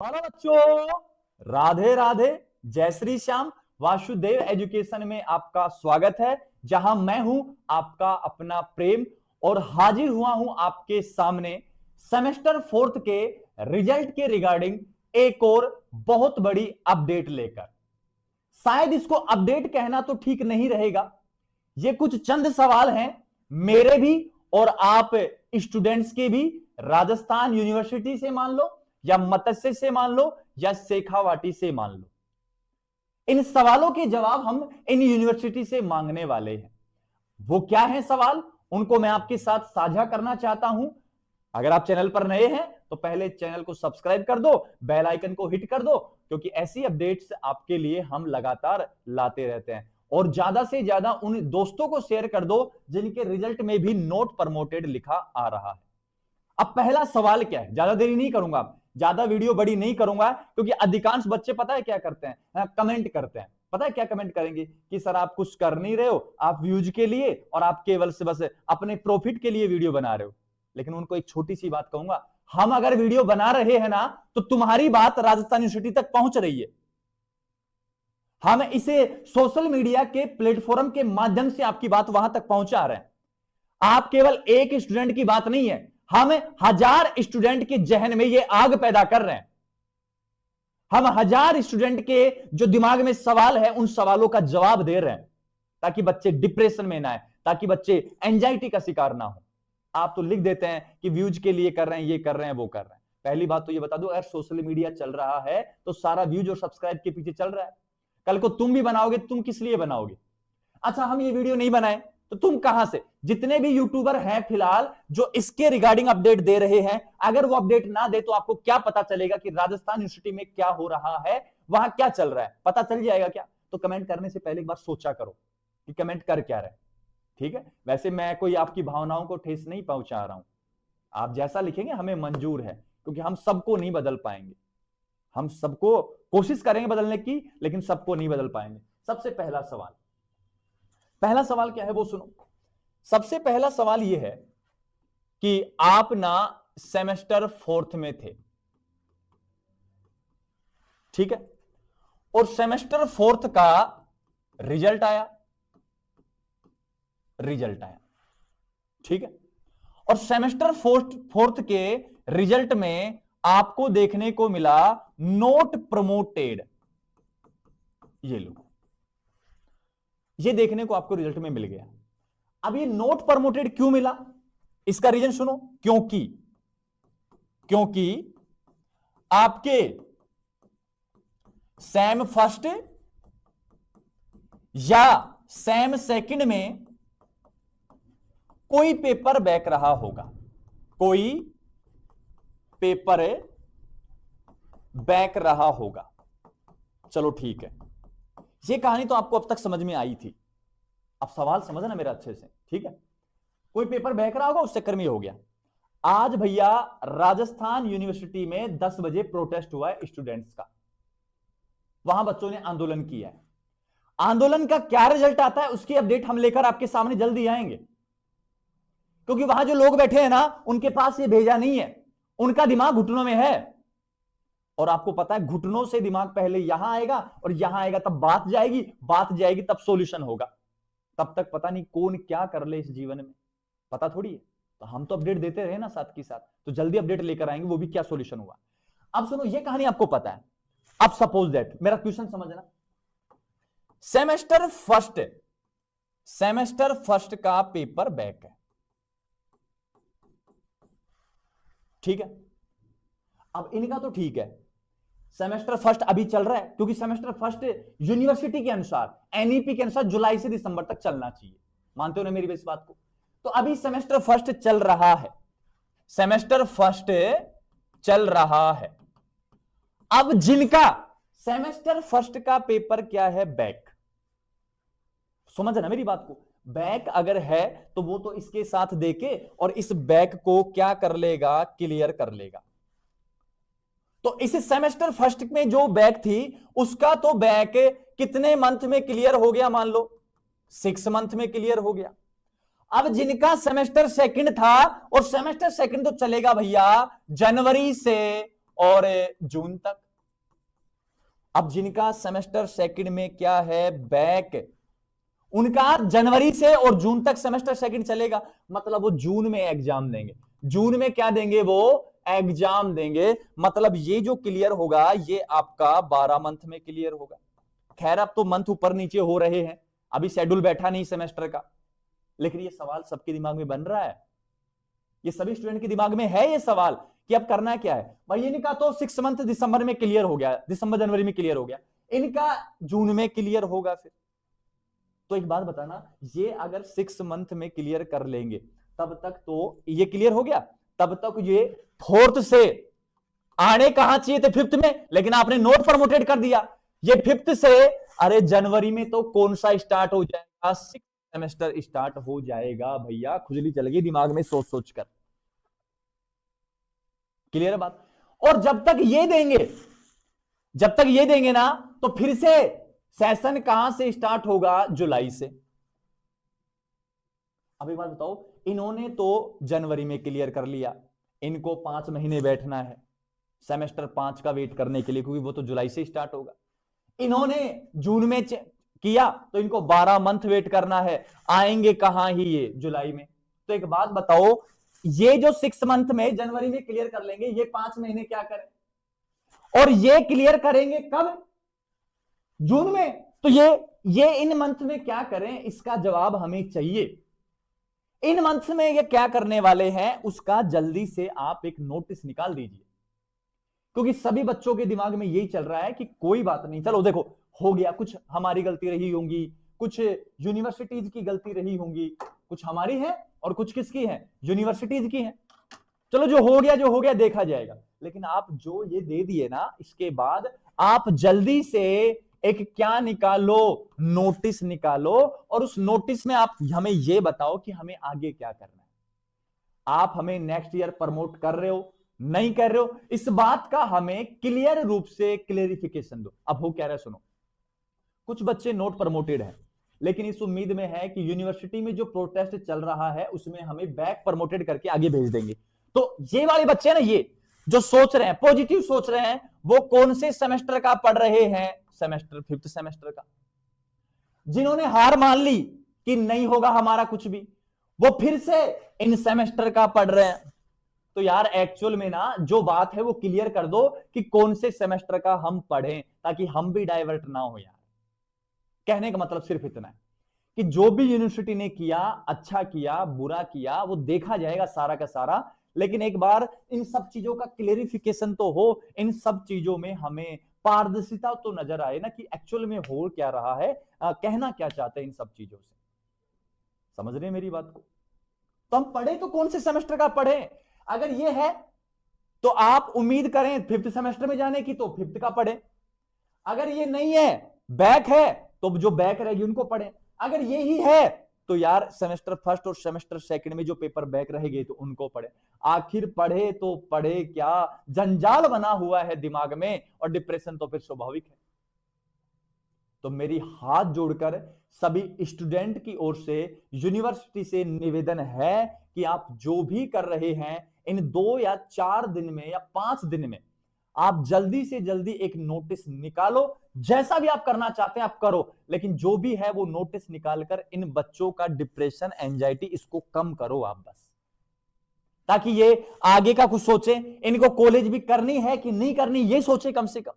Hello बच्चों, राधे राधे। जय Shri Shyam. Vasudev education में आपका स्वागत है, जहां मैं हूं आपका अपना प्रेम और हाजिर हुआ हूं आपके सामने सेमेस्टर फोर्थ के रिजल्ट के रिगार्डिंग एक और बहुत बड़ी अपडेट लेकर। शायद इसको अपडेट कहना तो ठीक नहीं रहेगा। ये कुछ चंद सवाल हैं, मेरे भी और आप स्टूडेंट्स के भी। राजस्थान यूनिवर्सिटी से मान लो, या मत्स्य से मान लो, या शेखावाटी से मान लो। इन सवालों के जवाब हम इन यूनिवर्सिटी से मांगने वाले हैं। वो क्या है सवाल, उनको मैं आपके साथ साझा करना चाहता हूं। अगर आप चैनल पर नए हैं तो पहले चैनल को सब्सक्राइब कर दो, बेल आइकन को हिट कर दो, क्योंकि ऐसी अपडेट्स आपके लिए हम लगातार लाते रहते हैं। और ज्यादा से ज्यादा उन दोस्तों को शेयर कर दो जिनके रिजल्ट में भी नोट प्रमोटेड लिखा आ रहा है। अब पहला सवाल क्या है, ज्यादा देरी नहीं करूंगा, ज्यादा वीडियो बड़ी नहीं करूंगा, क्योंकि अधिकांश बच्चे पता है क्या करते हैं, कमेंट करते हैं। पता है क्या कमेंट करेंगे कि सर आप कुछ कर नहीं रहे हो, आप व्यूज के लिए और आप केवल से बस अपने प्रॉफिट के लिए वीडियो बना रहे हो। लेकिन उनको एक छोटी सी बात कहूंगा, हम अगर वीडियो बना रहे हैं ना, तो तुम्हारी बात राजस्थान यूनिवर्सिटी तक पहुंच रही है। हम इसे सोशल मीडिया के प्लेटफॉर्म के माध्यम से आपकी बात वहां तक पहुंचा रहे हैं। आप केवल एक स्टूडेंट की बात नहीं है, हम 1000 स्टूडेंट के जहन में यह आग पैदा कर रहे हैं। हम 1000 स्टूडेंट के जो दिमाग में सवाल है, उन सवालों का जवाब दे रहे हैं, ताकि बच्चे डिप्रेशन में ना आए, ताकि बच्चे एंजाइटी का शिकार ना हो। आप तो लिख देते हैं कि व्यूज के लिए कर रहे हैं, ये कर रहे हैं, वो कर रहे हैं। पहली बात तो ये बता दो, अगर सोशल मीडिया चल रहा है तो सारा व्यूज और सब्सक्राइब के पीछे चल रहा है। कल को तुम भी बनाओगे, तुम किस लिए बनाओगे? अच्छा, हम ये वीडियो नहीं बनाए तो तुम कहां से? जितने भी यूट्यूबर हैं फिलहाल जो इसके रिगार्डिंग अपडेट दे रहे हैं, अगर वो अपडेट ना दे तो आपको क्या पता चलेगा कि राजस्थान यूनिवर्सिटी में क्या हो रहा है, वहां क्या चल रहा है? पता चल जाएगा क्या? तो कमेंट करने से पहले एक बार सोचा करो कि कमेंट कर क्या रहे। ठीक है, वैसे मैं कोई आपकी भावनाओं को ठेस नहीं पहुंचा रहा हूं। आप जैसा लिखेंगे हमें मंजूर है, क्योंकि हम सबको नहीं बदल पाएंगे। हम सबको कोशिश करेंगे बदलने की, लेकिन सबको नहीं बदल पाएंगे। सबसे पहला सवाल, पहला सवाल क्या है वो सुनो। सबसे पहला सवाल यह है कि आप ना सेमेस्टर फोर्थ में थे, ठीक है, और सेमेस्टर फोर्थ का रिजल्ट आया, ठीक है। और सेमेस्टर फोर्थ के रिजल्ट में आपको देखने को मिला नोट प्रमोटेड। ये लो, ये देखने को आपको रिजल्ट में मिल गया। अब ये नोट प्रमोटेड क्यों मिला, इसका रीजन सुनो। क्योंकि आपके सेम फर्स्ट या सेम सेकंड में कोई पेपर बैक रहा होगा, कोई पेपर बैक रहा होगा। चलो ठीक है, ये कहानी तो आपको अब तक समझ में आई थी। अब सवाल समझना मेरा अच्छे से, ठीक है। कोई पेपर बहक रहा होगा, उस चक्कर में हो गया। आज भैया राजस्थान यूनिवर्सिटी में 10 बजे प्रोटेस्ट हुआ है स्टूडेंट्स का। वहां बच्चों ने आंदोलन किया है। आंदोलन का क्या रिजल्ट आता है उसकी अपडेट हम लेकर आपके सामने जल्दी आएंगे, क्योंकि वहां जो लोग बैठे हैं ना, उनके पास ये भेजा नहीं है, उनका दिमाग घुटनों में है। और आपको पता है, घुटनों से दिमाग पहले यहां आएगा और यहां आएगा, तब बात जाएगी, तब सॉल्यूशन होगा। तब तक पता नहीं कौन क्या कर ले इस जीवन में, पता थोड़ी है। तो हम तो अपडेट देते रहे ना साथ के साथ, तो जल्दी अपडेट लेकर आएंगे, वो भी क्या सॉल्यूशन हुआ। अब सुनो, ये कहानी आपको पता है। अब सपोज दैट, मेरा क्वेश्चन समझना। सेमेस्टर फर्स्ट का पेपर बैक है, ठीक है। अब इनका तो ठीक है, सेमेस्टर फर्स्ट अभी चल रहा है, क्योंकि सेमेस्टर फर्स्ट यूनिवर्सिटी के अनुसार, एनईपी के अनुसार जुलाई से दिसंबर तक चलना चाहिए। मानते हो ना मेरी इस बात को? तो अभी सेमेस्टर फर्स्ट चल रहा है, सेमेस्टर फर्स्ट चल रहा है। अब जिनका सेमेस्टर फर्स्ट का पेपर क्या है, बैक, समझ ना मेरी बात को। बैक अगर है तो वो तो इसके साथ देके और इस बैक को क्या कर लेगा, क्लियर कर लेगा। तो इस सेमेस्टर फर्स्ट में जो बैक थी, उसका तो बैक कितने मंथ में क्लियर हो गया? मान लो 6 मंथ में क्लियर हो गया। अब जिनका सेमेस्टर सेकंड था, और सेमेस्टर सेकंड तो चलेगा भैया जनवरी से और जून तक। अब जिनका सेमेस्टर सेकंड में क्या है, बैक, उनका जनवरी से और जून तक सेमेस्टर सेकंड चलेगा, मतलब वो जून में एग्जाम देंगे। जून में क्या देंगे, वो एग्जाम देंगे। मतलब ये जो क्लियर होगा ये आपका 12 मंथ में क्लियर होगा। खैर अब तो मंथ ऊपर नीचे हो रहे हैं, अभी शेड्यूल बैठा नहीं सेमेस्टर का, लेकिन ये सवाल सबके दिमाग में बन रहा है, ये सभी स्टूडेंट के दिमाग में है ये सवाल कि अब करना क्या है भाई। इनका तो 6 मंथ दिसंबर में क्लियर हो गया, दिसंबर जनवरी में क्लियर हो गया, इनका जून में क्लियर होगा फिर। तो एक बात बताना, ये अगर 6 मंथ में क्लियर कर लेंगे तब तक तो ये क्लियर हो गया, तब तक ये 4th से आने कहां चाहिए थे 5th में, लेकिन आपने नोट प्रमोटेड कर दिया। ये 5th से, अरे जनवरी में तो कौन सा स्टार्ट हो जाएगा, 6th सेमेस्टर स्टार्ट हो जाएगा भैया। खुजली चल गई दिमाग में सोच सोच कर। क्लियर है बात। और जब तक ये देंगे, जब तक ये देंगे ना, तो फिर से सेशन कहां से स्टार्ट होगा, जुलाई से। अब एक बात बताओ, इन्होंने तो जनवरी में क्लियर कर लिया, इनको 5 महीने बैठना है सेमेस्टर 5 का वेट करने के लिए, क्योंकि वो तो जुलाई से स्टार्ट होगा। इन्होंने जून में किया तो इनको 12 मंथ वेट करना है, आएंगे कहां ही ये, जुलाई में। तो एक बात बताओ, ये जो 6 मंथ में जनवरी में क्लियर कर लेंगे, ये 5 महीने क्या करें, और ये क्लियर करेंगे कब, जून में। तो ये इन मंथ में क्या करें, इसका जवाब हमें चाहिए। इन मंथ में ये क्या करने वाले हैं, उसका जल्दी से आप एक नोटिस निकाल दीजिए, क्योंकि सभी बच्चों के दिमाग में यही चल रहा है कि कोई बात नहीं, चलो देखो हो गया, कुछ हमारी गलती रही होंगी, कुछ यूनिवर्सिटीज की गलती रही होंगी, कुछ हमारी है और कुछ किसकी है, यूनिवर्सिटीज की है। चलो जो हो गया देखा जाएगा। लेकिन आप जो ये दे दिए ना, इसके बाद आप जल्दी से एक क्या निकालो, नोटिस निकालो, और उस नोटिस में आप हमें ये बताओ कि हमें आगे क्या करना है। आप हमें नेक्स्ट ईयर प्रमोट कर रहे हो, नहीं कर रहे हो, इस बात का हमें क्लियर रूप से क्लेरिफिकेशन दो। अब हो क्या रहा है सुनो, कुछ बच्चे नोट प्रमोटेड हैं, लेकिन इस उम्मीद में है कि यूनिवर्सिटी में जो प्रोटेस्ट चल रहा है उसमें हमें बैक प्रमोटेड करके आगे भेज देंगे। तो ये वाले बच्चे ना, ये जो सोच रहे हैं, पॉजिटिव सोच रहे हैं, वो कौन से सेमेस्टर का पढ़ रहे हैं, सेमेस्टर 5th सेमेस्टर का। जिन्होंने हार मान ली कि नहीं होगा हमारा कुछ भी, वो फिर से इन सेमेस्टर का पढ़ रहे हैं। तो यार एक्चुअल में ना जो बात है वो क्लियर कर दो कि कौन से सेमेस्टर का हम पढ़ें, ताकि हम भी डाइवर्ट ना हो। यार कहने का मतलब सिर्फ इतना है कि जो भी यूनिवर्सिटी ने किया, अच्छा किया बुरा किया, वो देखा जाएगा सारा का सारा। लेकिन एक बार इन सब चीजों का क्लेरिफिकेशन तो हो, इन सब चीजों में हमें पारदर्शिता तो नजर आए ना कि एक्चुअल में हो क्या रहा है, कहना क्या चाहते हैं इन सब चीजों से। समझ रहे हैं मेरी बात को। तो हम पढ़े तो कौन से सेमेस्टर का पढ़े, अगर ये है तो आप उम्मीद करें 5th सेमेस्टर में जाने की, तो 5th का पढ़े। अगर ये नहीं है, बैक है, तो जो बैक रहेगी उनको पढ़े। अगर ये ही है तो यार सेमेस्टर फर्स्ट और सेमेस्टर सेकंड में जो पेपर बैक रहेंगे तो उनको पढ़े। आखिर पढ़े तो पढ़े क्या, जंजाल बना हुआ है दिमाग में, और डिप्रेशन तो फिर स्वाभाविक है। तो मेरी हाथ जोड़कर सभी स्टूडेंट की ओर से यूनिवर्सिटी से निवेदन है कि आप जो भी कर रहे हैं, इन 2 या 4 दिन में या 5 दिन में आप जल्दी से जल्दी एक नोटिस निकालो। जैसा भी आप करना चाहते हैं आप करो, लेकिन जो भी है वो नोटिस निकालकर इन बच्चों का डिप्रेशन, एंजाइटी, इसको कम करो आप बस, ताकि ये आगे का कुछ सोचे। इनको कॉलेज भी करनी है कि नहीं करनी ये सोचे, कम से कम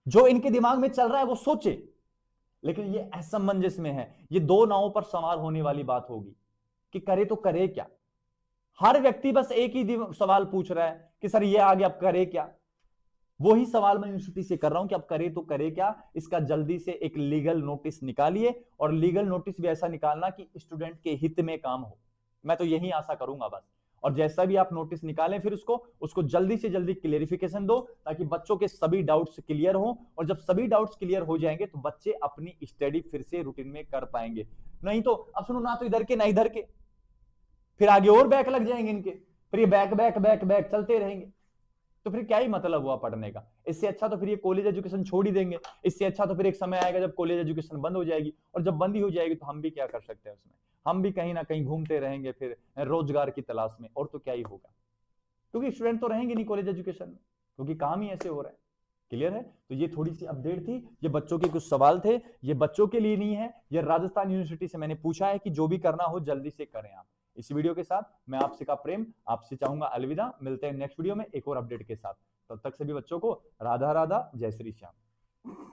जो इनके दिमाग में चल रहा है वो सोचे। लेकिन ये असमंजस में है, ये 2 नावों पर सवार होने वाली बात होगी कि करे तो करे क्या। हर व्यक्ति बस एक ही सवाल पूछ रहा है कि सर ये आगे अब करे क्या। वही सवाल मैं यूनिवर्सिटी से कर रहा हूं कि अब करे तो करे क्या। इसका जल्दी से एक लीगल नोटिस निकालिए, और लीगल नोटिस भी ऐसा निकालना कि स्टूडेंट के हित में काम हो। मैं तो यही आशा करूंगा बस। और जैसा भी आप नोटिस निकालें, फिर उसको जल्दी से जल्दी क्लियरिफिकेशन दो, ताकि बच्चों के सभी डाउट्स क्लियर हो। और जब सभी डाउट्स क्लियर हो जाएंगे तो बच्चे अपनी स्टडी फिर से रूटीन में कर पाएंगे। नहीं तो अब सुनो, ना तो इधर के ना इधर के, फिर आगे और बैक लग जाएंगे इनके, फिर ये बैक बैक बैक बैक चलते रहेंगे। तो फिर क्या ही मतलब हुआ पढ़ने का। इससे अच्छा तो फिर ये कॉलेज एजुकेशन छोड़ ही देंगे। इससे अच्छा तो फिर एक समय आएगा जब कॉलेज एजुकेशन बंद हो जाएगी, और जब बंद ही हो जाएगी तो हम भी क्या कर सकते हैं उसमें, हम भी कहीं ना कहीं घूमते रहेंगे फिर रोजगार की तलाश में, और तो क्या ही होगा। क्योंकि स्टूडेंट तो रहेंगे नहीं कॉलेज एजुकेशन में, क्योंकि काम ही ऐसे हो रहे हैं। क्लियर है? तो ये थोड़ी सी अपडेट थी, ये बच्चों के कुछ सवाल थे, ये बच्चों के लिए नहीं है, ये राजस्थान यूनिवर्सिटी से मैंने पूछा है कि जो भी करना हो जल्दी से करें आप। इस वीडियो के साथ मैं आपसे का प्रेम आपसे चाहूंगा अलविदा, मिलते हैं नेक्स्ट वीडियो में एक और अपडेट के साथ। तब तक सभी बच्चों को राधा राधा, जय श्री श्याम।